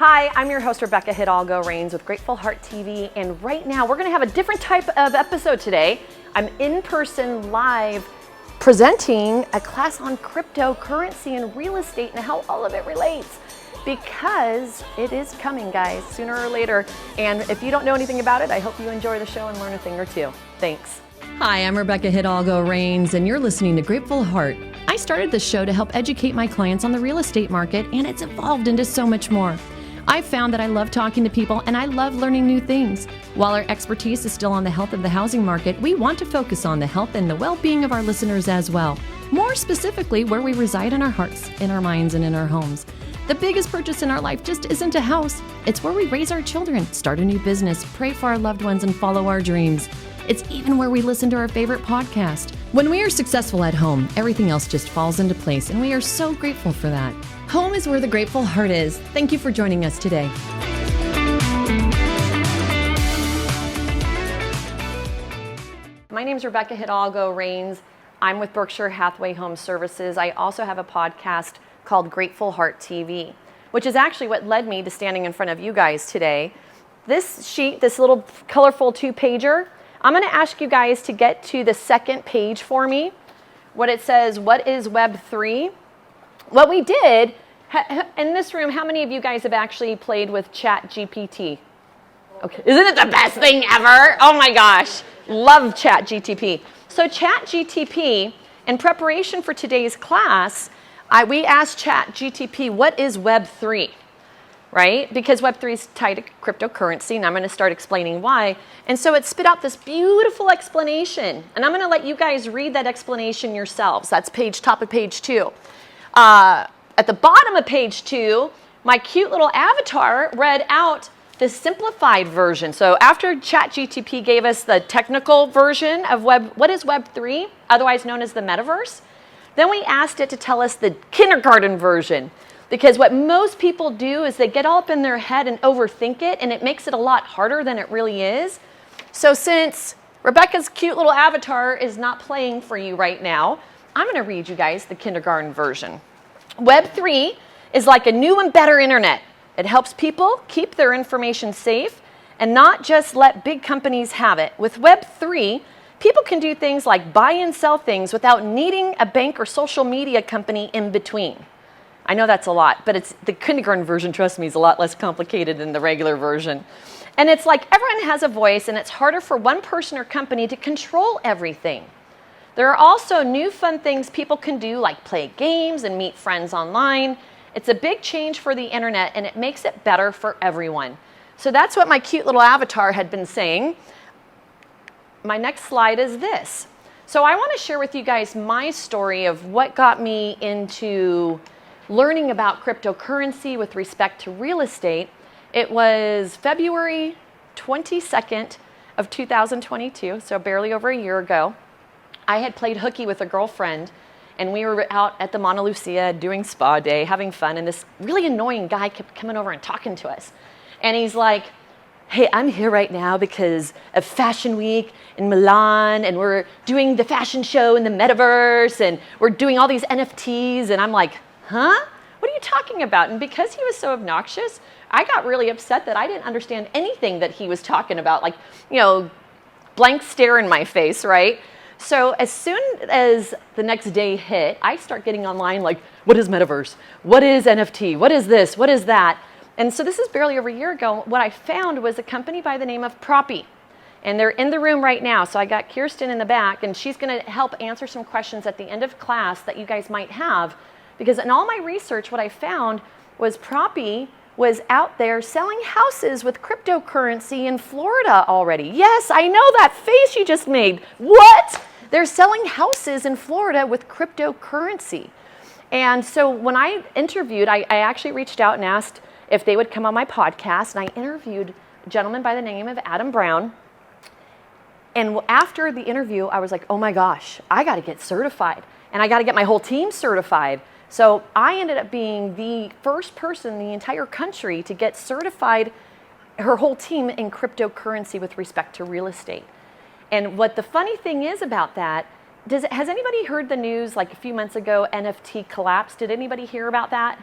Hi, I'm your host, Rebecca Hidalgo-Rains with Grateful Heart TV, and right now we're going to have a different type of episode today. I'm in person live presenting a class on cryptocurrency and real estate and how all of it relates, because it is coming, guys, sooner or later. And if you don't know anything about it, I hope you enjoy the show and learn a thing or two. Thanks. Hi, I'm Rebecca Hidalgo-Rains, and you're listening to Grateful Heart. I started this show to help educate my clients on the real estate market, and it's evolved into so much more. I've found that I love talking to people and I love learning new things. While our expertise is still on the health of the housing market, we want to focus on the health and the well-being of our listeners as well. More specifically, where we reside in our hearts, in our minds, and in our homes. The biggest purchase in our life just isn't a house. It's where we raise our children, start a new business, pray for our loved ones, and follow our dreams. It's even where we listen to our favorite podcast. When we are successful at home, everything else just falls into place, and we are so grateful for that. Home is where the Grateful Heart is. Thank you for joining us today. My name is Rebecca Hidalgo-Rains. I'm with Berkshire Hathaway Home Services. I also have a podcast called Grateful Heart TV, which is actually what led me to standing in front of you guys today. This sheet, this little colorful two-pager, I'm going to ask you guys to get to the second page for me. What it says, what is Web3? What we did, in this room, how many of you guys have actually played with ChatGPT? Okay, isn't it the best thing ever? Oh my gosh, love ChatGPT. So ChatGPT, in preparation for today's class, we asked ChatGPT, what is Web3? Right? Because Web3 is tied to cryptocurrency, and I'm going to start explaining why. And so it spit out this beautiful explanation, and I'm going to let you guys read that explanation yourselves. That's top of page 2. At the bottom of page 2, my cute little avatar read out the simplified version. So after ChatGPT gave us the technical version of what is Web3, otherwise known as the Metaverse, then we asked it to tell us the kindergarten version. Because what most people do is they get all up in their head and overthink it, and it makes it a lot harder than it really is. So since Rebecca's cute little avatar is not playing for you right now, I'm going to read you guys the kindergarten version. Web3 is like a new and better internet. It helps people keep their information safe and not just let big companies have it. With Web3, people can do things like buy and sell things without needing a bank or social media company in between. I know that's a lot, but it's the kindergarten version, trust me, is a lot less complicated than the regular version. And it's like everyone has a voice, and it's harder for one person or company to control everything. There are also new fun things people can do, like play games and meet friends online. It's a big change for the internet, and it makes it better for everyone. So that's what my cute little avatar had been saying. My next slide is this. So I want to share with you guys my story of what got me into learning about cryptocurrency with respect to real estate. It was February 22nd of 2022, so barely over a year ago. I had played hooky with a girlfriend, and we were out at the Mauna Lucia doing spa day, having fun, and this really annoying guy kept coming over and talking to us. And he's like, hey, I'm here right now because of Fashion Week in Milan, and we're doing the fashion show in the Metaverse, and we're doing all these NFTs, and I'm like, huh? What are you talking about? And because he was so obnoxious, I got really upset that I didn't understand anything that he was talking about, like, blank stare in my face, right? So as soon as the next day hit, I start getting online like, what is Metaverse? What is NFT? What is this? What is that? And so this is barely over a year ago. What I found was a company by the name of Proppy. And they're in the room right now. So I got Kirsten in the back, and she's going to help answer some questions at the end of class that you guys might have. Because in all my research, what I found was Proppy was out there selling houses with cryptocurrency in Florida already. Yes, I know that face you just made. What? They're selling houses in Florida with cryptocurrency. And so when I interviewed, I actually reached out and asked if they would come on my podcast, and I interviewed a gentleman by the name of Adam Brown. And after the interview, I was like, oh my gosh, I got to get certified, and I got to get my whole team certified. So I ended up being the first person in the entire country to get certified, her whole team, in cryptocurrency with respect to real estate. And what the funny thing is about that, has anybody heard the news like a few months ago, NFT collapsed? Did anybody hear about that?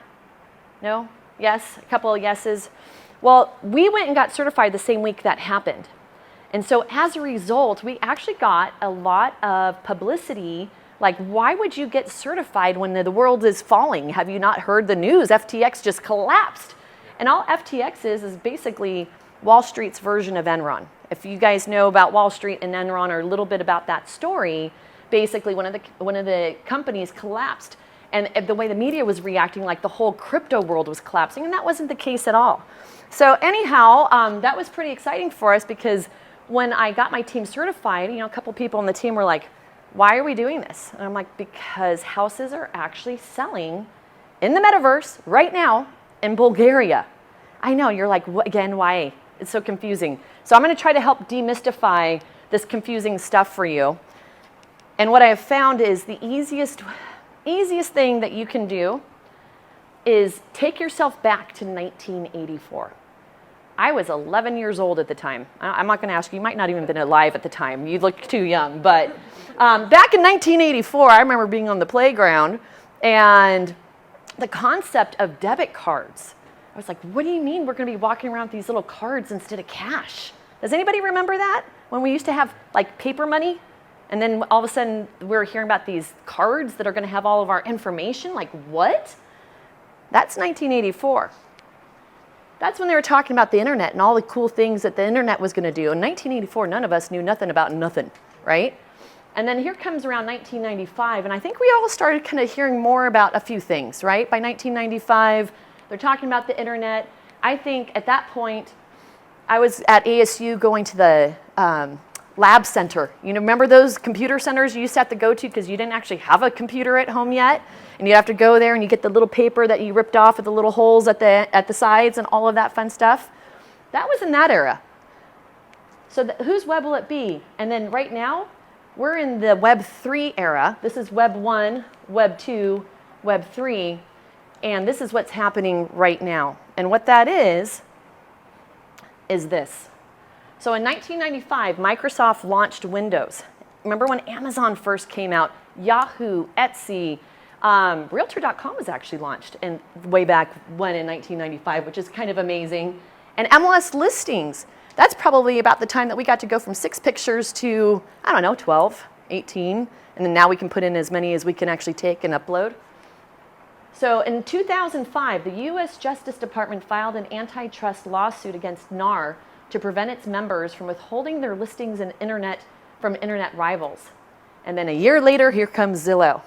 No? Yes, a couple of yeses. Well, we went and got certified the same week that happened. And so as a result, we actually got a lot of publicity. Like, why would you get certified when the world is falling? Have you not heard the news? FTX just collapsed. And all FTX is basically Wall Street's version of Enron. If you guys know about Wall Street and Enron or a little bit about that story, basically one of the companies collapsed. And the way the media was reacting, like the whole crypto world was collapsing, and that wasn't the case at all. So anyhow, that was pretty exciting for us because when I got my team certified, a couple people on the team were like, why are we doing this? And I'm like, because houses are actually selling in the metaverse right now in Bulgaria. I know, you're like, again, why? It's so confusing. So I'm going to try to help demystify this confusing stuff for you. And what I have found is the easiest thing that you can do is take yourself back to 1984. I was 11 years old at the time. I'm not going to ask you, you might not even have been alive at the time. You look too young. But back in 1984, I remember being on the playground and the concept of debit cards. I was like, what do you mean we're going to be walking around with these little cards instead of cash? Does anybody remember that? When we used to have like paper money? And then all of a sudden we're hearing about these cards that are going to have all of our information. Like, what? That's 1984. That's when they were talking about the internet and all the cool things that the internet was going to do. In 1984, none of us knew nothing about nothing, right? And then here comes around 1995, and I think we all started kind of hearing more about a few things, right? By 1995, they're talking about the internet. I think at that point, I was at ASU going to the lab center. Remember those computer centers you used to have to go to because you didn't actually have a computer at home yet? And you have to go there and you get the little paper that you ripped off with the little holes at the sides and all of that fun stuff. That was in that era. So whose web will it be? And then right now, we're in the Web 3 era. This is Web 1, Web 2, Web 3. And this is what's happening right now. And what that is this. So in 1995, Microsoft launched Windows. Remember when Amazon first came out? Yahoo, Etsy, Realtor.com was actually launched way back when in 1995, which is kind of amazing. And MLS listings, that's probably about the time that we got to go from 6 pictures to, 12, 18. And then now we can put in as many as we can actually take and upload. So in 2005, the U.S. Justice Department filed an antitrust lawsuit against NAR to prevent its members from withholding their listings from internet rivals. And then a year later, here comes Zillow.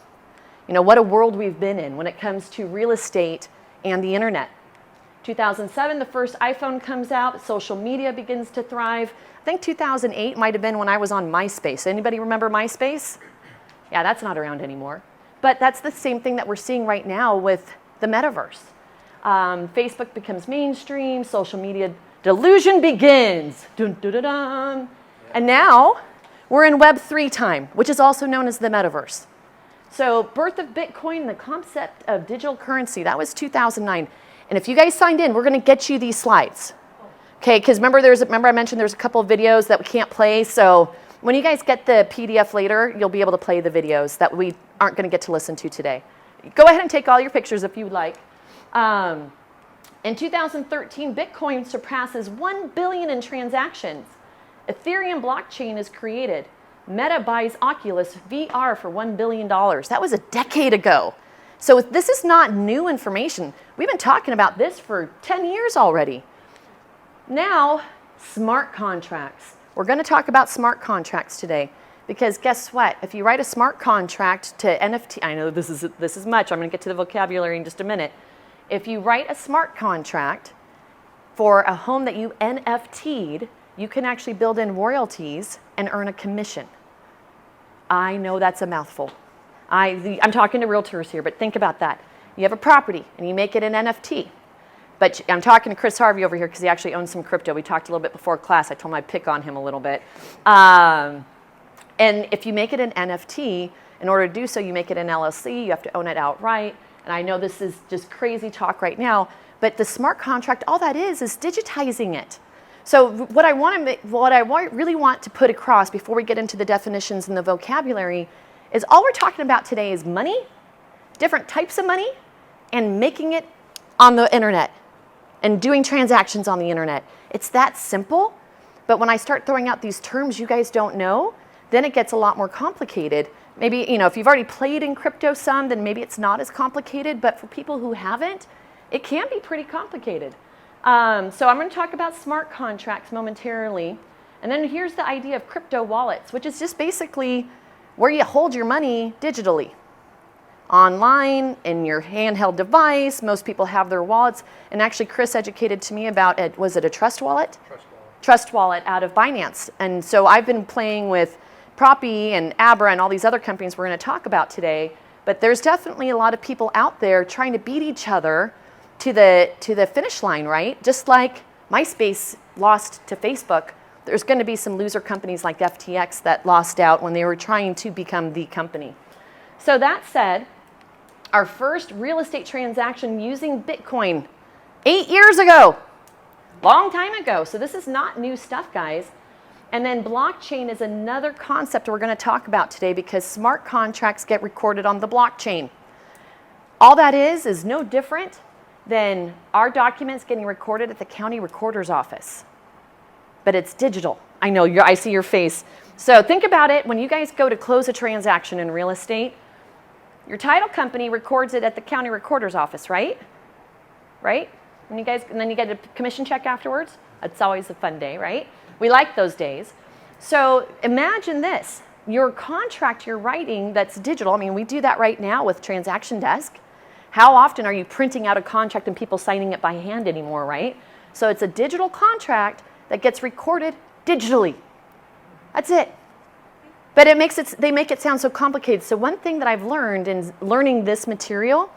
What a world we've been in when it comes to real estate and the internet. 2007, the first iPhone comes out, social media begins to thrive. I think 2008 might have been when I was on MySpace. Anybody remember MySpace? Yeah, that's not around anymore. But that's the same thing that we're seeing right now with the metaverse. Facebook becomes mainstream, social media delusion begins. Dun, dun, dun, dun. And now we're in Web 3 time, which is also known as the metaverse. So birth of Bitcoin, the concept of digital currency, that was 2009. And if you guys signed in, we're going to get you these slides. Okay, because remember I mentioned there's a couple of videos that we can't play. So when you guys get the PDF later, you'll be able to play the videos that we aren't going to get to listen to today. Go ahead and take all your pictures if you would like. In 2013, Bitcoin surpasses 1 billion in transactions. Ethereum blockchain is created. Meta buys Oculus VR for $1 billion. That was a decade ago. So this is not new information. We've been talking about this for 10 years already. Now, smart contracts. We're going to talk about smart contracts today because guess what? If you write a smart contract to NFT, I know this is much. I'm going to get to the vocabulary in just a minute. If you write a smart contract for a home that you NFT'd, you can actually build in royalties and earn a commission. I know that's a mouthful. I'm talking to realtors here, but think about that. You have a property and you make it an NFT. But I'm talking to Chris Harvey over here because he actually owns some crypto. We talked a little bit before class. I told him I'd pick on him a little bit. And if you make it an NFT, in order to do so, you make it an LLC. You have to own it outright. And I know this is just crazy talk right now, but the smart contract, all that is digitizing it. So what I really want to put across before we get into the definitions and the vocabulary is all we're talking about today is money, different types of money, and making it on the internet and doing transactions on the internet. It's that simple. But when I start throwing out these terms you guys don't know, then it gets a lot more complicated. Maybe, if you've already played in crypto some, then maybe it's not as complicated. But for people who haven't, it can be pretty complicated. So I'm going to talk about smart contracts momentarily. And then here's the idea of crypto wallets, which is just basically where you hold your money digitally. Online, in your handheld device. Most people have their wallets. And actually, Chris educated to me about it. Was it a Trust Wallet? Trust Wallet out of Binance. And so I've been playing with Proppy and Abra and all these other companies we're going to talk about today. But there's definitely a lot of people out there trying to beat each other to the finish line, right? Just like MySpace lost to Facebook, there's going to be some loser companies like FTX that lost out when they were trying to become the company. So that said, our first real estate transaction using Bitcoin 8 years ago, long time ago. So this is not new stuff, guys. And then blockchain is another concept we're going to talk about today because smart contracts get recorded on the blockchain. All that is no different than our documents getting recorded at the county recorder's office. But it's digital. I know, I see your face. So think about it. When you guys go to close a transaction in real estate, your title company records it at the county recorder's office, right? Right? And then you get a commission check afterwards. It's always a fun day, right? We like those days. So imagine this. Your contract you're writing that's digital. I mean, we do that right now with Transaction Desk. How often are you printing out a contract and people signing it by hand anymore, right? So it's a digital contract that gets recorded digitally. That's it. But they make it sound so complicated. So one thing that I've learned in learning this material,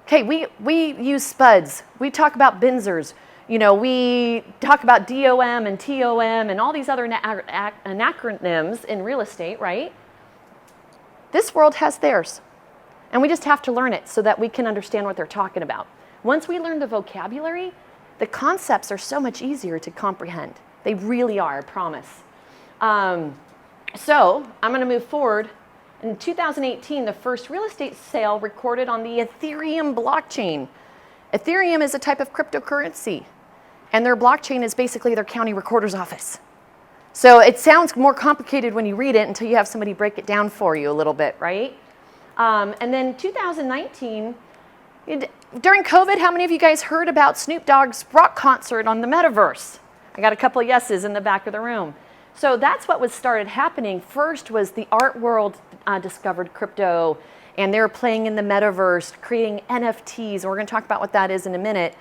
okay, we use SPUDs. We talk about Binzers. We talk about DOM and TOM and all these other acronyms in real estate, right? This world has theirs. And we just have to learn it so that we can understand what they're talking about. Once we learn the vocabulary, the concepts are so much easier to comprehend. They really are, I promise. So I'm going to move forward. In 2018, the first real estate sale recorded on the Ethereum blockchain. Ethereum is a type of cryptocurrency. And their blockchain is basically their county recorder's office. So it sounds more complicated when you read it until you have somebody break it down for you a little bit, right? And then 2019, during COVID, how many of you guys heard about Snoop Dogg's rock concert on the Metaverse? I got a couple of yeses in the back of the room. So that's what started happening. First was the art world discovered crypto, and they were playing in the Metaverse, creating NFTs. And we're going to talk about what that is in a minute.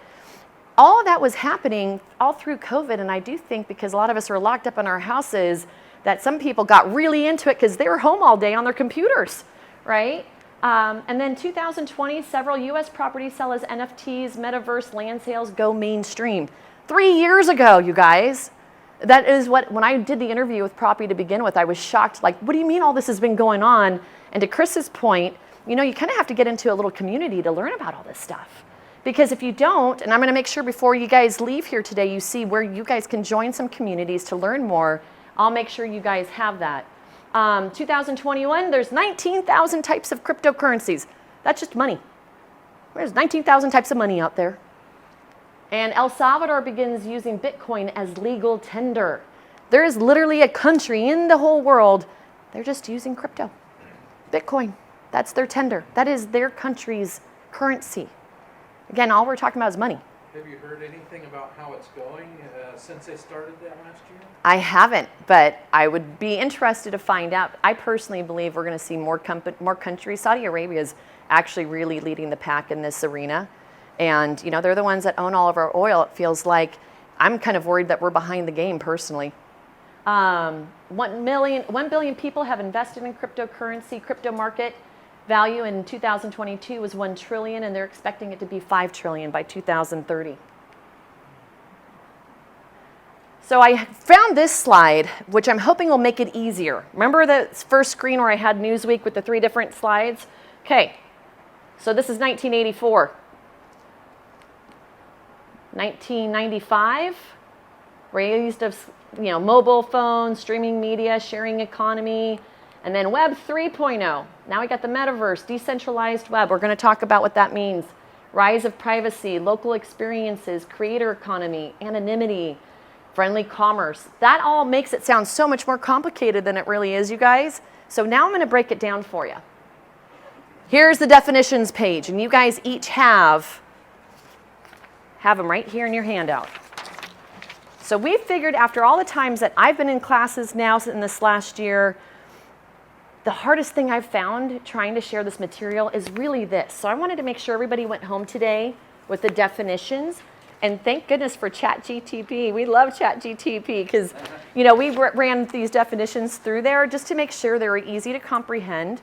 All of that was happening all through COVID, and I do think because a lot of us are locked up in our houses that some people got really into it because they were home all day on their computers, right? And then 2020, several U.S. properties sell as NFTs, Metaverse land sales go mainstream. 3 years ago, you guys. That is when I did the interview with Proppy to begin with, I was shocked. Like, what do you mean all this has been going on? And to Chris's point, you kind of have to get into a little community to learn about all this stuff. Because if you don't, and I'm going to make sure before you guys leave here today, you see where you guys can join some communities to learn more. I'll make sure you guys have that. 2021, there's 19,000 types of cryptocurrencies. That's just money. There's 19,000 types of money out there. And El Salvador begins using Bitcoin as legal tender. There is literally a country in the whole world, they're just using crypto. Bitcoin, that's their tender. That is their country's currency. Again, all we're talking about is money. Have you heard anything about how it's going since they started that last year? I haven't, but I would be interested to find out. I personally believe we're going to see more countries. Saudi Arabia is actually really leading the pack in this arena. And, they're the ones that own all of our oil. It feels like I'm kind of worried that we're behind the game personally. 1 billion people have invested in cryptocurrency. Crypto market value in 2022 was 1 trillion, and they're expecting it to be 5 trillion by 2030. So I found this slide, which I'm hoping will make it easier. Remember the first screen where I had Newsweek with the 3 different slides? Okay, so this is 1984. 1995, raised of mobile phones, streaming media, sharing economy, and then Web 3.0. Now we got the Metaverse, decentralized web. We're going to talk about what that means. rise of privacy, local experiences, creator economy, anonymity, friendly commerce. That all makes it sound so much more complicated than it really is, you guys. So now I'm going to break it down for you. Here's the definitions page, and you guys each have them right here in your handout. So we figured after all the times that I've been in classes now in this last year, the hardest thing I've found trying to share this material is really this. So I wanted to make sure everybody went home today with the definitions. And thank goodness for ChatGTP. We love ChatGTP because, we ran these definitions through there just to make sure they were easy to comprehend.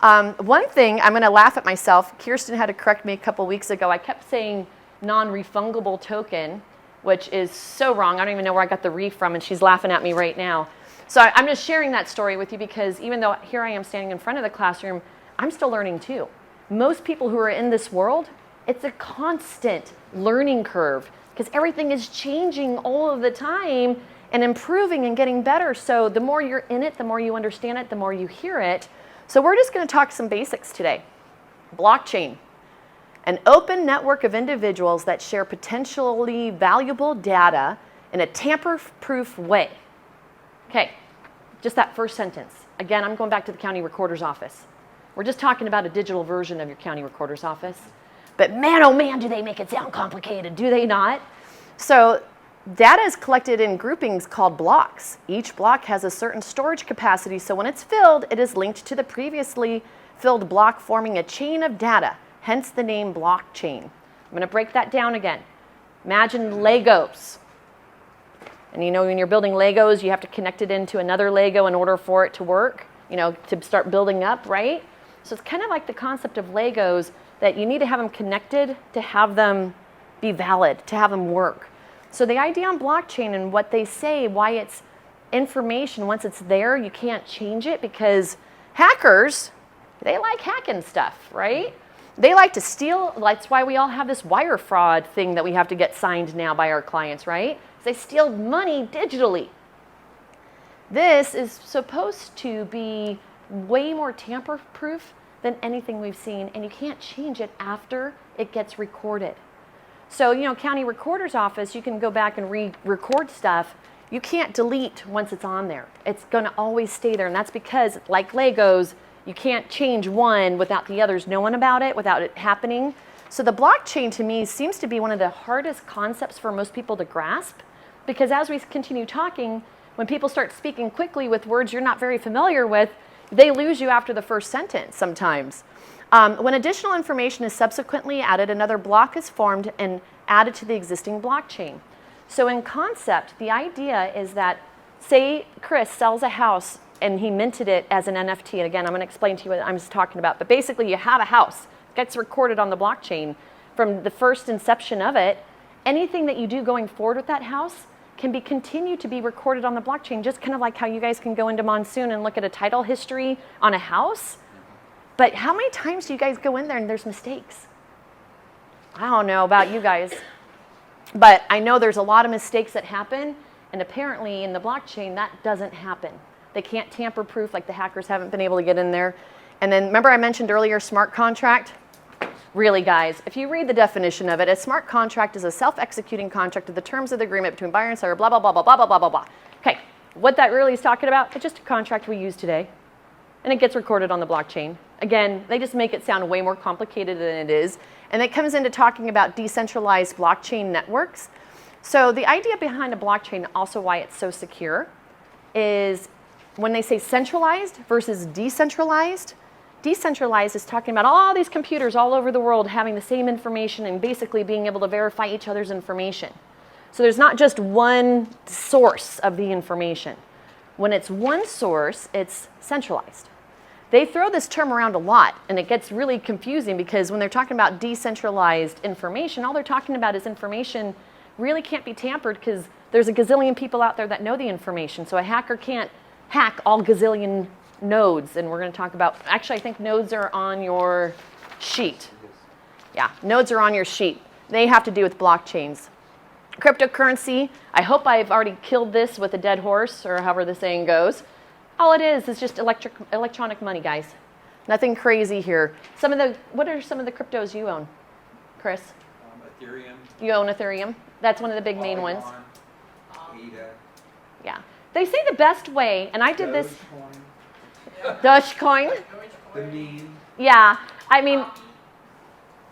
One thing, I'm going to laugh at myself. Kirsten had to correct me a couple weeks ago. I kept saying non-refundable token, which is so wrong. I don't even know where I got the re from, and she's laughing at me right now. So I'm just sharing that story with you because even though here I am standing in front of the classroom, I'm still learning too. Most people who are in this world, it's a constant learning curve because everything is changing all of the time and improving and getting better. So the more you're in it, the more you understand it, the more you hear it. So we're just going to talk some basics today. Blockchain, an open network of individuals that share potentially valuable data in a tamper-proof way. Okay, just that first sentence. Again, I'm going back to the county recorder's office. We're just talking about a digital version of your county recorder's office. But man, oh man, do they make it sound complicated, do they not? So data is collected in groupings called blocks. Each block has a certain storage capacity, so when it's filled, it is linked to the previously filled block, forming a chain of data, hence the name blockchain. I'm going to break that down again. Imagine Legos. And when you're building Legos, you have to connect it into another Lego in order for it to work, to start building up, right? So it's kind of like the concept of Legos, that you need to have them connected to have them be valid, to have them work. So the idea on blockchain and what they say, why it's information, once it's there, you can't change it because hackers, they like hacking stuff, right? They like to steal. That's why we all have this wire fraud thing that we have to get signed now by our clients, right? They steal money digitally. This is supposed to be way more tamper-proof than anything we've seen, and you can't change it after it gets recorded. So, county recorder's office, you can go back and re-record stuff. You can't delete once it's on there. It's going to always stay there, and that's because, like Legos, you can't change one without the others knowing about it, without it happening. So the blockchain, to me, seems to be one of the hardest concepts for most people to grasp, because as we continue talking, when people start speaking quickly with words you're not very familiar with, they lose you after the first sentence sometimes. When additional information is subsequently added, another block is formed and added to the existing blockchain. So in concept, the idea is that, say Chris sells a house and he minted it as an NFT. And again, I'm going to explain to you what I'm talking about. But basically, you have a house, it gets recorded on the blockchain from the first inception of it. Anything that you do going forward with that house can be continued to be recorded on the blockchain, just kind of like how you guys can go into Monsoon and look at a title history on a house. But how many times do you guys go in there and there's mistakes? I don't know about you guys, but I know there's a lot of mistakes that happen, and apparently in the blockchain that doesn't happen. They can't tamper-proof, like the hackers haven't been able to get in there. And then remember I mentioned earlier smart contract? Really, guys, if you read the definition of it, a smart contract is a self-executing contract of the terms of the agreement between buyer and seller, blah, blah, blah, blah, blah, blah, blah, blah, blah. Okay, what that really is talking about, it's just a contract we use today, and it gets recorded on the blockchain. Again, they just make it sound way more complicated than it is, and it comes into talking about decentralized blockchain networks. So the idea behind a blockchain, also why it's so secure, is when they say centralized versus decentralized, decentralized is talking about all these computers all over the world having the same information and basically being able to verify each other's information. So there's not just one source of the information. When it's one source, it's centralized. They throw this term around a lot, and it gets really confusing because when they're talking about decentralized information, all they're talking about is information really can't be tampered because there's a gazillion people out there that know the information. So a hacker can't hack all gazillion nodes, and we're going to talk about, actually I think nodes are on your sheet. Yeah, nodes are on your sheet. They have to do with blockchains. Cryptocurrency, I hope I've already killed this with a dead horse, or however the saying goes. All it is just electronic money, guys. Nothing crazy here. What are some of the cryptos you own? Chris? Ethereum. You own Ethereum? That's one of the big main ones. ADA. Yeah. They say the best way, and I did this. Dogecoin. Dogecoin. The meme. Yeah. I mean,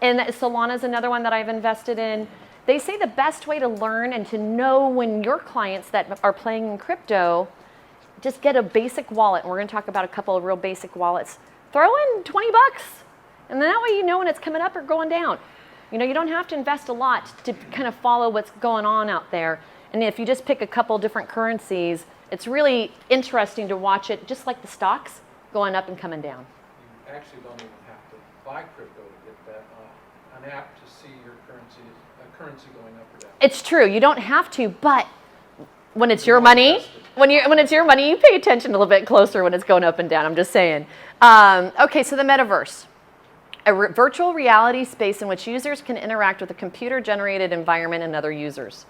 and Solana's another one that I've invested in. They say the best way to learn and to know when your clients that are playing in crypto, just get a basic wallet. And we're going to talk about a couple of real basic wallets. Throw in 20 bucks. And then that way you know when it's coming up or going down. You know, you don't have to invest a lot to kind of follow what's going on out there. And if you just pick a couple different currencies, it's really interesting to watch it, just like the stocks, going up and coming down. You actually don't even have to buy crypto to get that. An app to see your currency going up or down. It's true. You don't have to, but when it's your money, when it's your money, you pay attention a little bit closer when it's going up and down. I'm just saying. Okay, so the metaverse. A virtual reality space in which users can interact with a computer-generated environment and other users.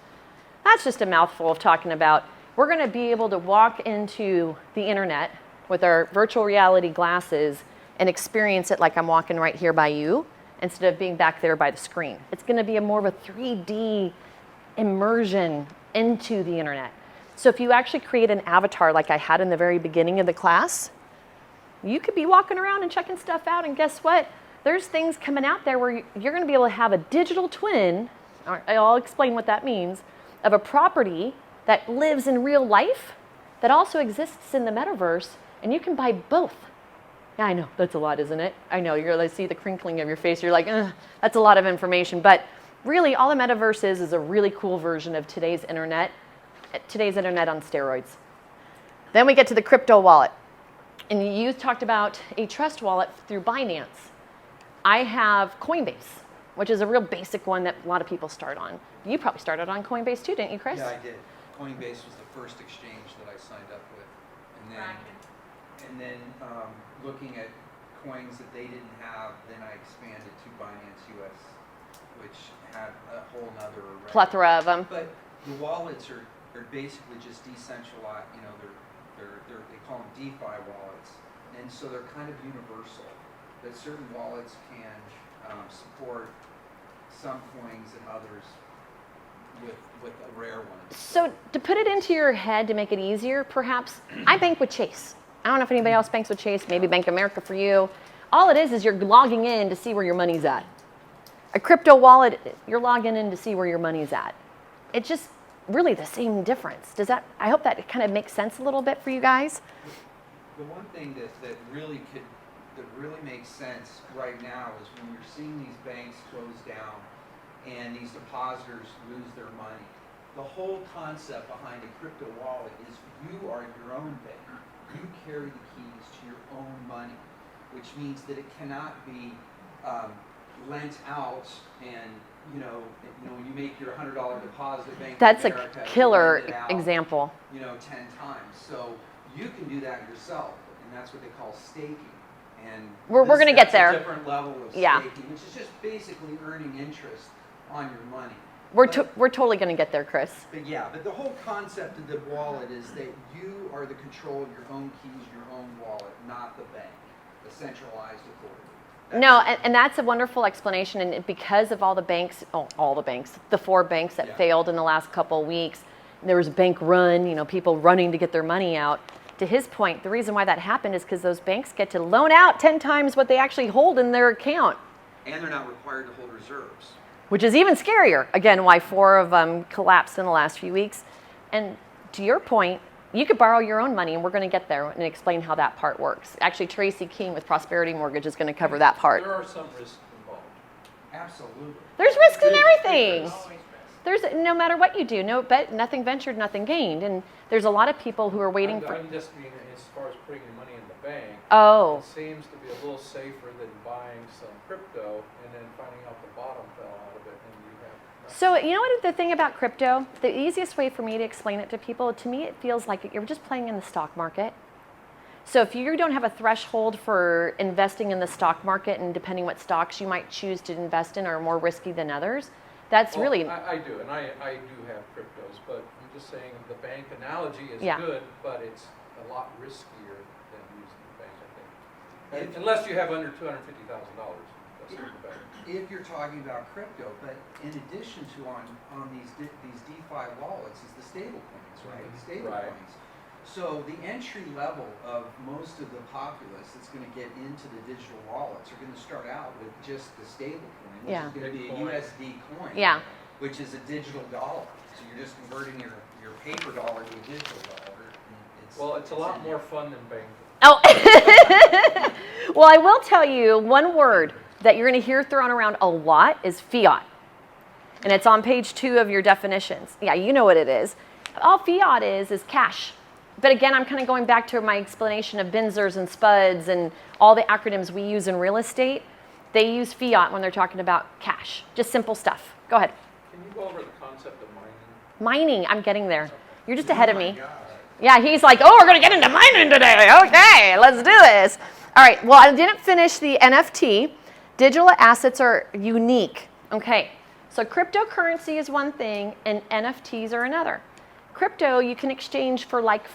That's just a mouthful of talking about. We're going to be able to walk into the internet with our virtual reality glasses and experience it like I'm walking right here by you instead of being back there by the screen. It's going to be more of a 3D immersion into the internet. So if you actually create an avatar like I had in the very beginning of the class, you could be walking around and checking stuff out, and guess what? There's things coming out there where you're going to be able to have a digital twin, I'll explain what that means, of a property that lives in real life that also exists in the metaverse, and you can buy both. Yeah, I know, that's a lot, isn't it? I know, you're going to see the crinkling of your face. You're like, that's a lot of information. But really, all the metaverse is a really cool version of today's internet on steroids. Then we get to the crypto wallet. And you talked about a trust wallet through Binance. I have Coinbase, which is a real basic one that a lot of people start on. You probably started on Coinbase too, didn't you, Chris? Yeah, I did. Coinbase was the first exchange that I signed up with. And then looking at coins that they didn't have, then I expanded to Binance US, which had a whole nother array. Plethora of them. But the wallets are basically just decentralized, you know, they call them DeFi wallets. And so they're kind of universal. That certain wallets can support some coins and others with a rare one. So to put it into your head to make it easier, perhaps, I bank with Chase. I don't know if anybody else banks with Chase, maybe Bank of America for you. All it is you're logging in to see where your money's at. A crypto wallet, you're logging in to see where your money's at. It's just really the same difference. I hope that kind of makes sense a little bit for you guys. The one thing that really makes sense right now is when you're seeing these banks close down and these depositors lose their money. The whole concept behind a crypto wallet is you are your own bank. You carry the keys to your own money, which means that it cannot be lent out and when you make your $100 deposit at Bank That's of America, a killer example. 10 times. So you can do that yourself, and that's what they call staking. And we're going to get there. A different level of staking, which is just basically earning interest on your money. We're totally going to get there, Chris. But the whole concept of the wallet is that you are the control of your own keys, your own wallet, not the bank, the centralized authority. And that's a wonderful explanation. And because of all the banks, the 4 banks that failed in the last couple of weeks, there was a bank run, people running to get their money out. To his point, the reason why that happened is because those banks get to loan out 10 times what they actually hold in their account. And they're not required to hold reserves. Which is even scarier. Again, why 4 of them collapsed in the last few weeks. And to your point, you could borrow your own money, and we're going to get there and explain how that part works. Actually, Tracy King with Prosperity Mortgage is going to cover that part. There are some risks involved. Absolutely. There's risks in everything. There's no matter what you do, nothing ventured, nothing gained, and there's a lot of people who are waiting for. I'm just mean as far as putting your money in the bank. Oh. It seems to be a little safer than buying some crypto and then finding out the bottom fell out of it, and you have. So you know what the thing about crypto? The easiest way for me to explain it to people, to me, it feels like you're just playing in the stock market. So if you don't have a threshold for investing in the stock market, and depending what stocks you might choose to invest in are more risky than others. That's really. I do, and I do have cryptos, but I'm just saying the bank analogy is good, but it's a lot riskier than using the bank, I think. Unless you have under $250,000. That's even better. If you're talking about crypto, but in addition to on these DeFi wallets is the stable coins, right? Stable Right. coins. So the entry level of most of the populace that's going to get into the digital wallets are going to start out with just the stable coin, which Yeah. is going to be a Bitcoin. USD coin, Yeah. which is a digital dollar. So you're just converting your paper dollar to a digital dollar. And It's a lot in more there. fun than banking. Oh, well, I will tell you one word that you're going to hear thrown around a lot is fiat. And it's on page 2 of your definitions. Yeah, you know what it is. All fiat is cash. But again, I'm kind of going back to my explanation of Benzers and Spuds and all the acronyms we use in real estate. They use fiat when they're talking about cash. Just simple stuff. Go ahead. Can you go over the concept of mining? Mining, I'm getting there. You're just ahead of Oh my me. God. Yeah, he's like, oh, we're going to get into mining today. Okay, let's do this. All right, well, I didn't finish the NFT. Digital assets are unique. Okay, so cryptocurrency is one thing and NFTs are another. Crypto, you can exchange for like,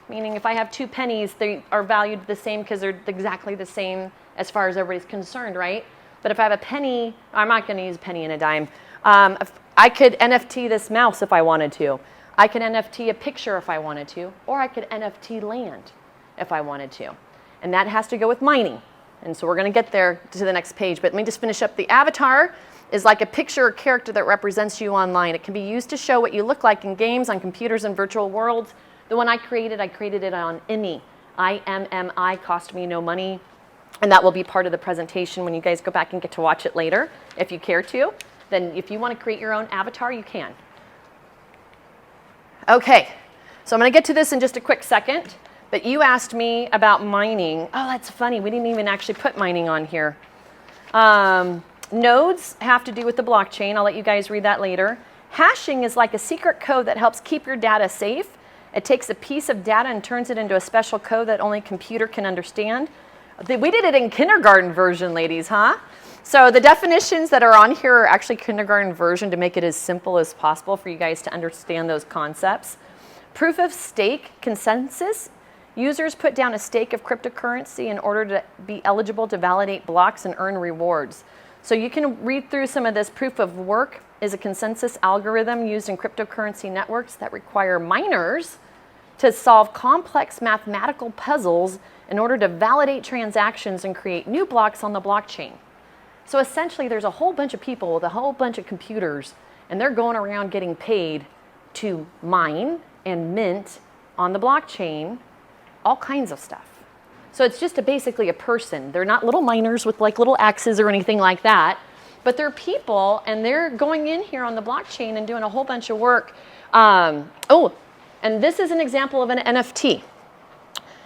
meaning if I have 2 pennies, they are valued the same because they're exactly the same as far as everybody's concerned, right? But if I have a penny, I'm not going to use a penny and a dime. If I could NFT this mouse if I wanted to. I could NFT a picture if I wanted to, or I could NFT land if I wanted to. And that has to go with mining. And so we're going to get there to the next page. But let me just finish up. The avatar is like a picture or character that represents you online. It can be used to show what you look like in games, on computers, and virtual worlds. The one I created it on IMMI. IMMI, cost me no money. And that will be part of the presentation when you guys go back and get to watch it later, if you care to. Then if you want to create your own avatar, you can. Okay, so I'm going to get to this in just a quick second. But you asked me about mining. Oh, that's funny. We didn't even actually put mining on here. Nodes have to do with the blockchain. I'll let you guys read that later. Hashing is like a secret code that helps keep your data safe. It takes a piece of data and turns it into a special code that only a computer can understand. We did it in kindergarten version, ladies, huh? So the definitions that are on here are actually kindergarten version to make it as simple as possible for you guys to understand those concepts. Proof of stake consensus. Users put down a stake of cryptocurrency in order to be eligible to validate blocks and earn rewards. So you can read through some of this. Proof of work is a consensus algorithm used in cryptocurrency networks that require miners to solve complex mathematical puzzles in order to validate transactions and create new blocks on the blockchain. So essentially, there's a whole bunch of people with a whole bunch of computers, and they're going around getting paid to mine and mint on the blockchain all kinds of stuff. So it's just basically a person. They're not little miners with like little axes or anything like that, but they're people, and they're going in here on the blockchain and doing a whole bunch of work. And this is an example of an NFT.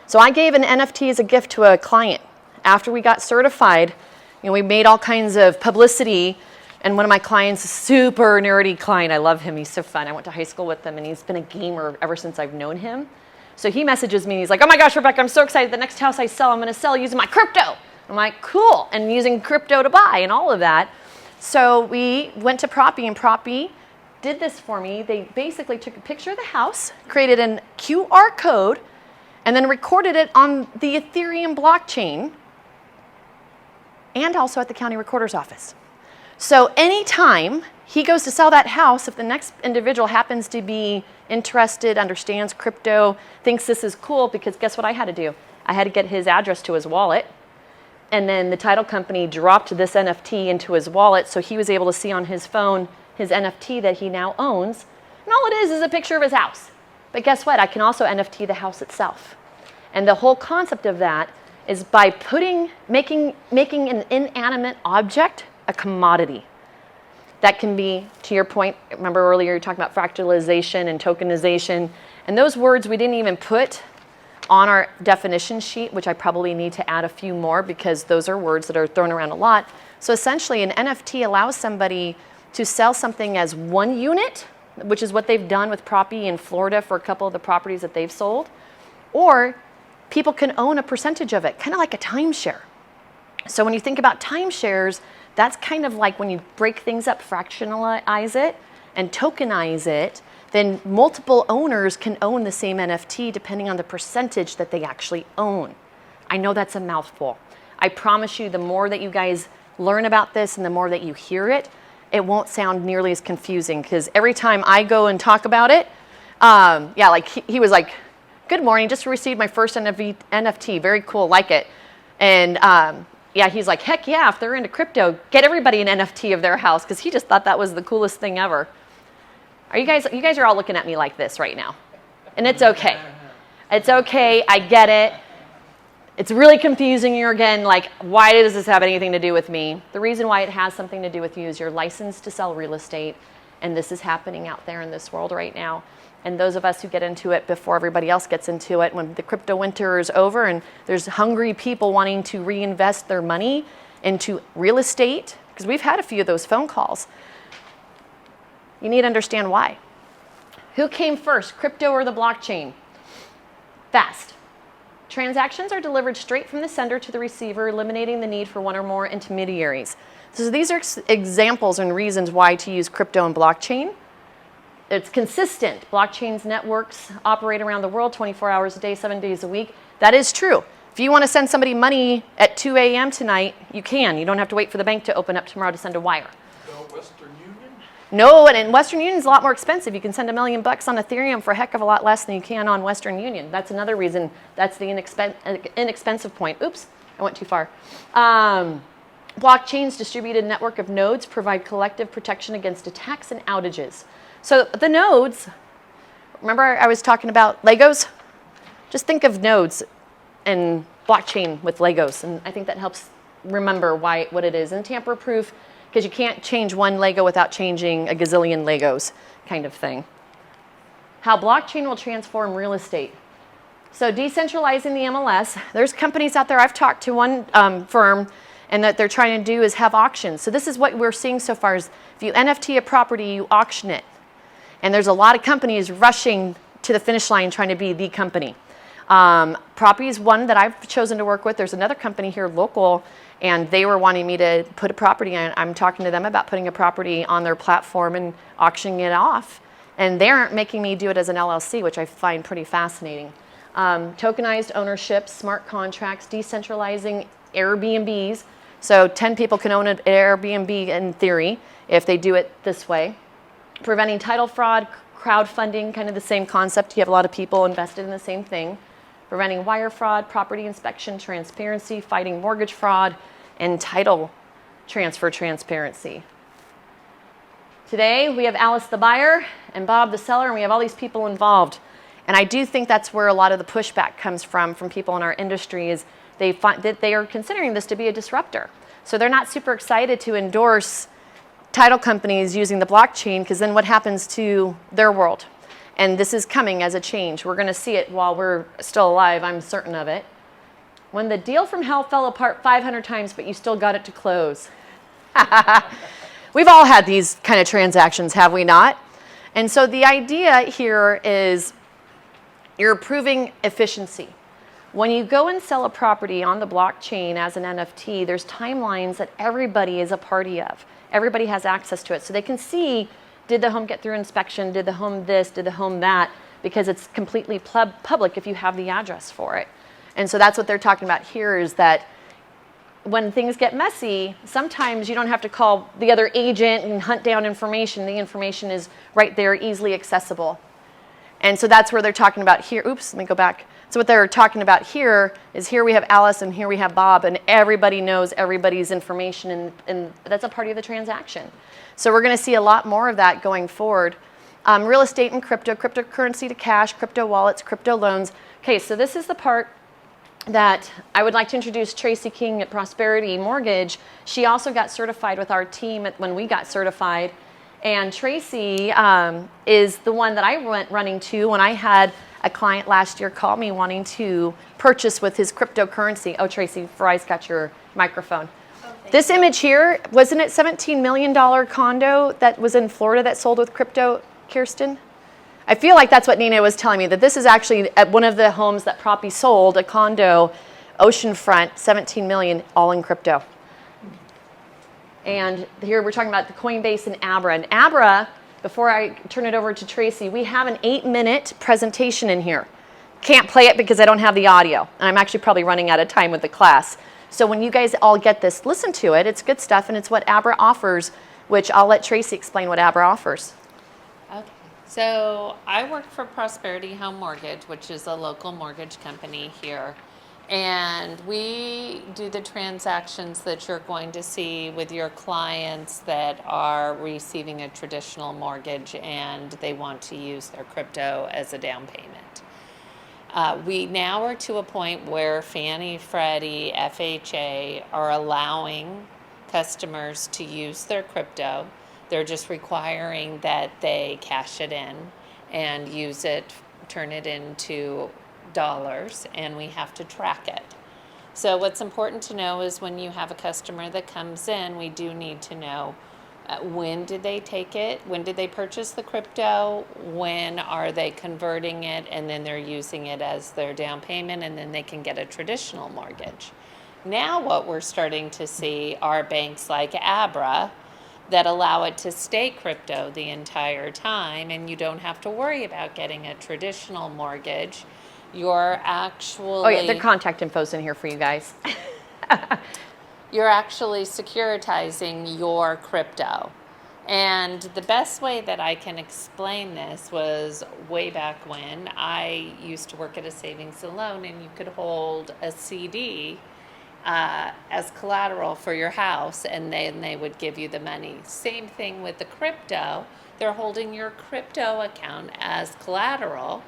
So I gave an NFT as a gift to a client. After we got certified, we made all kinds of publicity, and one of my clients, a super nerdy client, I love him, he's so fun. I went to high school with him, and he's been a gamer ever since I've known him. So he messages me, and he's like, oh my gosh, Rebecca, I'm so excited. The next house I sell, I'm going to sell using my crypto. I'm like, cool, and using crypto to buy and all of that. So we went to Proppy, and Proppy did this for me. They basically took a picture of the house, created a QR code, and then recorded it on the Ethereum blockchain and also at the county recorder's office. So anytime he goes to sell that house, if the next individual happens to be interested, understands crypto, thinks this is cool, because guess what I had to do? I had to get his address to his wallet, and then the title company dropped this NFT into his wallet, so he was able to see on his phone his NFT that he now owns, and all it is a picture of his house. But guess what? I can also NFT the house itself. And the whole concept of that is by making an inanimate object a commodity. That can be, to your point, remember earlier you were talking about fractalization and tokenization, and those words we didn't even put on our definition sheet, which I probably need to add a few more because those are words that are thrown around a lot. So essentially an NFT allows somebody to sell something as one unit, which is what they've done with Proppy in Florida for a couple of the properties that they've sold, or people can own a percentage of it, kind of like a timeshare. So when you think about timeshares, that's kind of like when you break things up, fractionalize it, and tokenize it, then multiple owners can own the same NFT depending on the percentage that they actually own. I know that's a mouthful. I promise you, the more that you guys learn about this and the more that you hear it, it won't sound nearly as confusing, because every time I go and talk about it, yeah, like he was like, good morning, just received my first NFT, very cool, like it. And yeah, he's like, heck yeah, if they're into crypto, get everybody an NFT of their house, because he just thought that was the coolest thing ever. You guys are all looking at me like this right now. And it's okay. It's okay, I get it. It's really confusing you again, like, why does this have anything to do with me? The reason why it has something to do with you is you're licensed to sell real estate, and this is happening out there in this world right now. And those of us who get into it before everybody else gets into it, when the crypto winter is over and there's hungry people wanting to reinvest their money into real estate, because we've had a few of those phone calls, you need to understand why. Who came first, crypto or the blockchain? Fast. Transactions are delivered straight from the sender to the receiver, eliminating the need for one or more intermediaries. So these are examples and reasons why to use crypto and blockchain. It's consistent. Blockchain's networks operate around the world 24 hours a day, 7 days a week. That is true. If you want to send somebody money at 2 a.m. tonight, you can. You don't have to wait for the bank to open up tomorrow to send a wire. No Western Union? No, and in Western Union is a lot more expensive. You can send $1 million on Ethereum for a heck of a lot less than you can on Western Union. That's another reason. That's the inexpensive point. Oops, I went too far. Blockchain's distributed network of nodes provide collective protection against attacks and outages. So the nodes, remember I was talking about Legos? Just think of nodes and blockchain with Legos, and I think that helps remember what it is. And tamper-proof, because you can't change one Lego without changing a gazillion Legos, kind of thing. How blockchain will transform real estate. So decentralizing the MLS, there's companies out there, I've talked to one firm, and that they're trying to do is have auctions. So this is what we're seeing so far is if you NFT a property, you auction it. And there's a lot of companies rushing to the finish line trying to be the company. Property is one that I've chosen to work with. There's another company here local, and they were wanting me to put a property on. I'm talking to them about putting a property on their platform and auctioning it off. And they aren't making me do it as an LLC, which I find pretty fascinating. Tokenized ownership, smart contracts, decentralizing Airbnbs. So 10 people can own an Airbnb in theory if they do it this way. Preventing title fraud, crowdfunding, kind of the same concept. You have a lot of people invested in the same thing. Preventing wire fraud, property inspection, transparency, fighting mortgage fraud, and title transfer transparency. Today, we have Alice the buyer and Bob the seller, and we have all these people involved. And I do think that's where a lot of the pushback comes from people in our industry is they find that they are considering this to be a disruptor. So they're not super excited to endorse title companies using the blockchain, because then what happens to their world? And this is coming as a change. We're going to see it while we're still alive, I'm certain of it. When the deal from hell fell apart 500 times, but you still got it to close. We've all had these kind of transactions, have we not? And so the idea here is you're improving efficiency. When you go and sell a property on the blockchain as an NFT, there's timelines that everybody is a party of. Everybody has access to it. So they can see, did the home get through inspection? Did the home this? Did the home that? Because it's completely public if you have the address for it. And so that's what they're talking about here is that when things get messy, sometimes you don't have to call the other agent and hunt down information. The information is right there, easily accessible. And so that's where they're talking about here. Oops, let me go back. So what they're talking about here is here we have Alice and here we have Bob, and everybody knows everybody's information, and that's a part of the transaction. So we're going to see a lot more of that going forward. Real estate and crypto, cryptocurrency to cash, crypto wallets, crypto loans. Okay, so this is the part that I would like to introduce Tracy King at Prosperity Mortgage. She also got certified with our team when we got certified. And Tracy is the one that I went running to when I had a client last year call me wanting to purchase with his cryptocurrency. Oh, Tracy, Verizon's got your microphone. Oh, this image here, wasn't it $17 million condo that was in Florida that sold with crypto, Kirsten? I feel like that's what Nina was telling me, that this is actually at one of the homes that Proppy sold, a condo, oceanfront, $17 million, all in crypto. And here we're talking about the Coinbase and Abra. And Abra, before I turn it over to Tracy, we have an 8-minute presentation in here. Can't play it because I don't have the audio. And I'm actually probably running out of time with the class. So when you guys all get this, listen to it. It's good stuff, and it's what Abra offers, which I'll let Tracy explain what Abra offers. Okay. So I work for Prosperity Home Mortgage, which is a local mortgage company here. And we do the transactions that you're going to see with your clients that are receiving a traditional mortgage and they want to use their crypto as a down payment. We now are to a point where Fannie, Freddie, FHA are allowing customers to use their crypto. They're just requiring that they cash it in and use it, turn it into dollars, and we have to track it. So what's important to know is when you have a customer that comes in, we do need to know when did they take it, when did they purchase the crypto, when are they converting it, and then they're using it as their down payment, and then they can get a traditional mortgage. Now what we're starting to see are banks like Abra that allow it to stay crypto the entire time, and you don't have to worry about getting a traditional mortgage. You're actually... Oh yeah, the contact info's in here for you guys. You're actually securitizing your crypto. And the best way that I can explain this was way back when I used to work at a savings and loan, and you could hold a CD as collateral for your house, and then they would give you the money. Same thing with the crypto. They're holding your crypto account as collateral,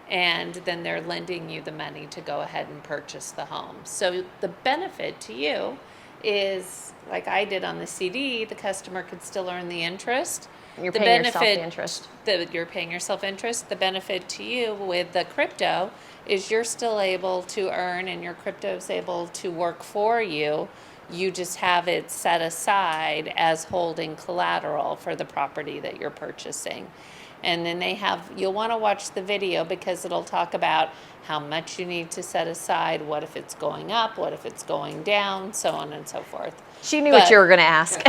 and then they're lending you the money to go ahead and purchase the home. So the benefit to you is, like I did on the CD, the customer could still earn the interest. You're paying yourself the interest. You're paying yourself interest. The benefit to you with the crypto is you're still able to earn, and your crypto is able to work for you. You just have it set aside as holding collateral for the property that you're purchasing. And then you'll want to watch the video because it'll talk about how much you need to set aside, what if it's going up, what if it's going down, so on and so forth. She knew what you were going to ask.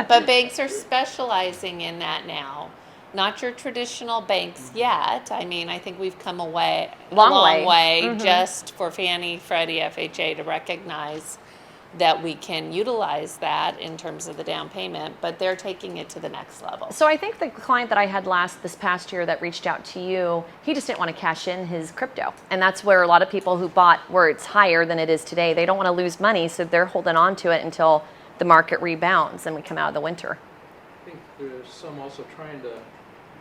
But banks are specializing in that now. Not your traditional banks yet. I mean, I think we've come a long way just for Fannie, Freddie, FHA to recognize that we can utilize that in terms of the down payment, but they're taking it to the next level. So I think the client that I had this past year that reached out to you, he just didn't want to cash in his crypto. And that's where a lot of people who bought where it's higher than it is today, they don't want to lose money, so they're holding on to it until the market rebounds and we come out of the winter. I think there's some also trying to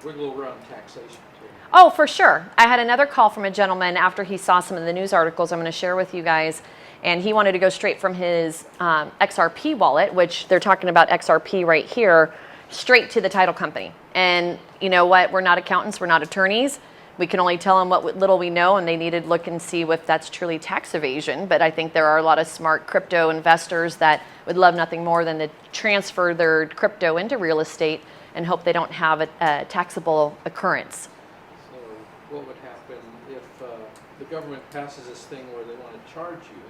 wiggle around taxation too. Oh, for sure. I had another call from a gentleman after he saw some of the news articles I'm going to share with you guys. And he wanted to go straight from his XRP wallet, which they're talking about XRP right here, straight to the title company. And you know what? We're not accountants. We're not attorneys. We can only tell them what little we know, and they needed to look and see if that's truly tax evasion. But I think there are a lot of smart crypto investors that would love nothing more than to transfer their crypto into real estate and hope they don't have a taxable occurrence. So what would happen if the government passes this thing where they want to charge you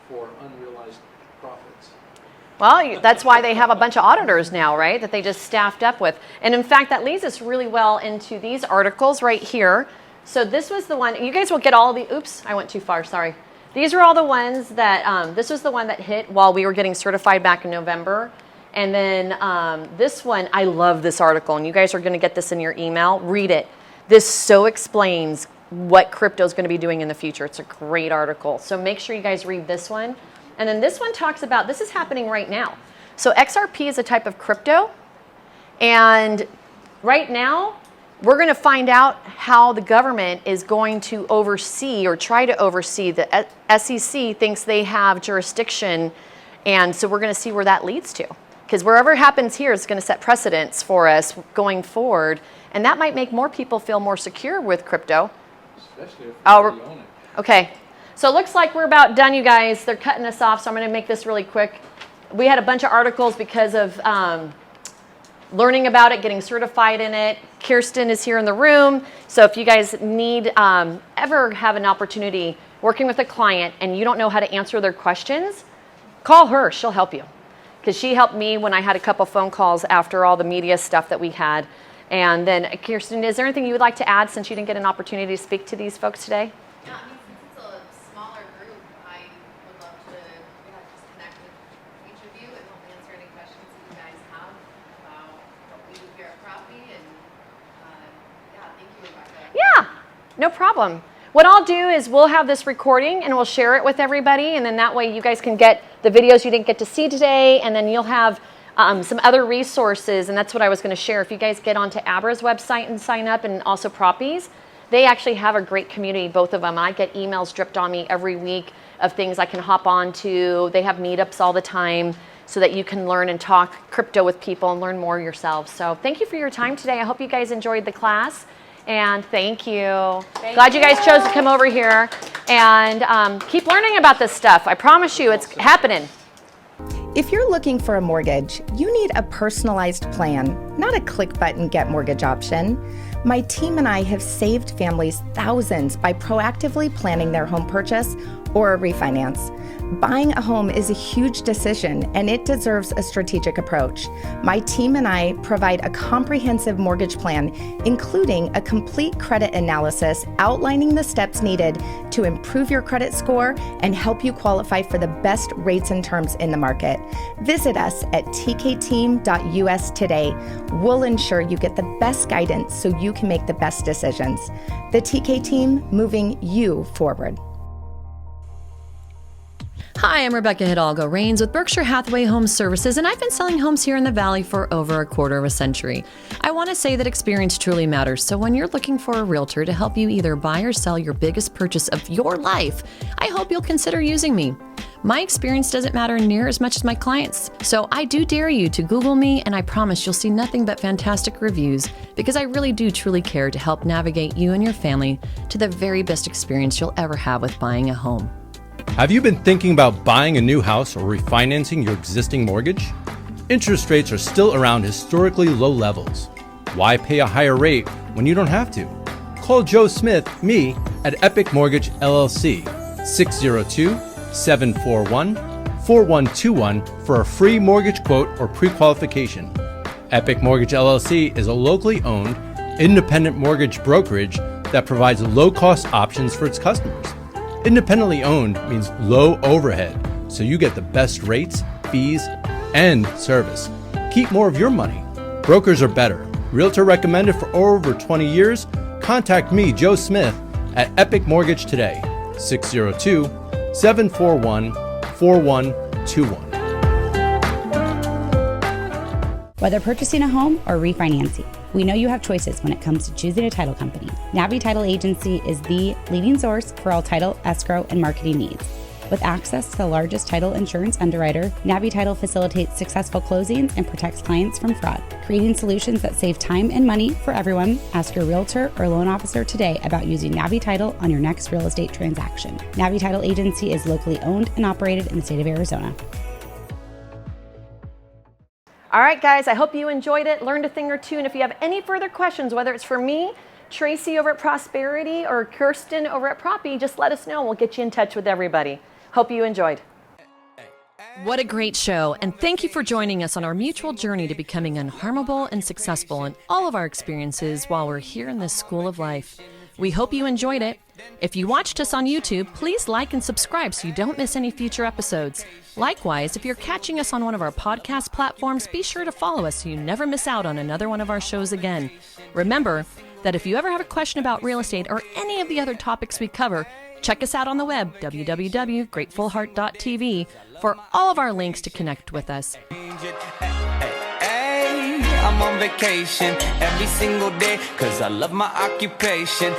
for unrealized profits? Well, that's why they have a bunch of auditors now, right, that they just staffed up with. And in fact, that leads us really well into these articles right here. So this was the one, you guys will get all the, oops, I went too far, sorry. These are all the ones that, this was the one that hit while we were getting certified back in November. And then this one, I love this article, and you guys are going to get this in your email. Read it. This so explains what crypto is going to be doing in the future. It's a great article. So make sure you guys read this one. And then this one talks about, this is happening right now. So XRP is a type of crypto. And right now, we're going to find out how the government is going to oversee or try to oversee. The SEC thinks they have jurisdiction. And so we're going to see where that leads to. Because wherever it happens here is going to set precedents for us going forward. And that might make more people feel more secure with crypto. Especially if you already own it. Okay. So it looks like we're about done, you guys. They're cutting us off, so I'm going to make this really quick. We had a bunch of articles because of learning about it, getting certified in it. Kirsten is here in the room. So if you guys need, ever have an opportunity working with a client and you don't know how to answer their questions, call her. She'll help you. Because she helped me when I had a couple phone calls after all the media stuff that we had. And then, Kirsten, is there anything you would like to add since you didn't get an opportunity to speak to these folks today? Yeah, I mean, since it's a smaller group, I would love No problem. What I'll do is we'll have this recording and we'll share it with everybody, and then that way you guys can get the videos you didn't get to see today, and then you'll have some other resources, and that's what I was going to share. If you guys get onto Abra's website and sign up, and also Proppies, they actually have a great community, both of them. I get emails dripped on me every week of things I can hop on to. They have meetups all the time so that you can learn and talk crypto with people and learn more yourself. So thank you for your time today. I hope you guys enjoyed the class. And thank you. Glad you guys chose to come over here and keep learning about this stuff. I promise you, it's happening. If you're looking for a mortgage, you need a personalized plan, not a click button get mortgage option. My team and I have saved families thousands by proactively planning their home purchase or a refinance. Buying a home is a huge decision, and it deserves a strategic approach. My team and I provide a comprehensive mortgage plan, including a complete credit analysis outlining the steps needed to improve your credit score and help you qualify for the best rates and terms in the market. Visit us at tkteam.us today. We'll ensure you get the best guidance so you can make the best decisions. The TK Team, moving you forward. Hi, I'm Rebecca Hidalgo Rains with Berkshire Hathaway Home Services, and I've been selling homes here in the Valley for over a quarter of a century. I want to say that experience truly matters, so when you're looking for a realtor to help you either buy or sell your biggest purchase of your life, I hope you'll consider using me. My experience doesn't matter near as much as my clients, so I do dare you to Google me, and I promise you'll see nothing but fantastic reviews, because I really do truly care to help navigate you and your family to the very best experience you'll ever have with buying a home. Have you been thinking about buying a new house or refinancing your existing mortgage? Interest rates are still around historically low levels. Why pay a higher rate when you don't have to? Call Joe Smith, me, at Epic Mortgage LLC, 602-741-4121 for a free mortgage quote or pre-qualification. Epic Mortgage LLC is a locally owned, independent mortgage brokerage that provides low-cost options for its customers. Independently owned means low overhead, so you get the best rates, fees, and service. Keep more of your money. Brokers are better. Realtor recommended for over 20 years? Contact me, Joe Smith, at Epic Mortgage today, 602-741-4121. Whether purchasing a home or refinancing, we know you have choices when it comes to choosing a title company. Navi Title Agency is the leading source for all title, escrow, and marketing needs. With access to the largest title insurance underwriter, Navi Title facilitates successful closings and protects clients from fraud. Creating solutions that save time and money for everyone, ask your realtor or loan officer today about using Navi Title on your next real estate transaction. Navi Title Agency is locally owned and operated in the state of Arizona. All right, guys, I hope you enjoyed it, learned a thing or two, and if you have any further questions, whether it's for me, Tracy over at Prosperity, or Kirsten over at Proppy, just let us know. We'll get you in touch with everybody. Hope you enjoyed. What a great show, and thank you for joining us on our mutual journey to becoming unharmable and successful in all of our experiences while we're here in this school of life. We hope you enjoyed it. If you watched us on YouTube, please like and subscribe so you don't miss any future episodes. Likewise, if you're catching us on one of our podcast platforms, be sure to follow us so you never miss out on another one of our shows again. Remember that if you ever have a question about real estate or any of the other topics we cover, check us out on the web, www.gratefulheart.tv, for all of our links to connect with us. I'm on vacation every single day, 'cause I love my occupation.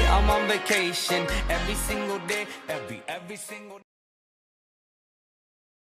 I'm on vacation every single day, every single day.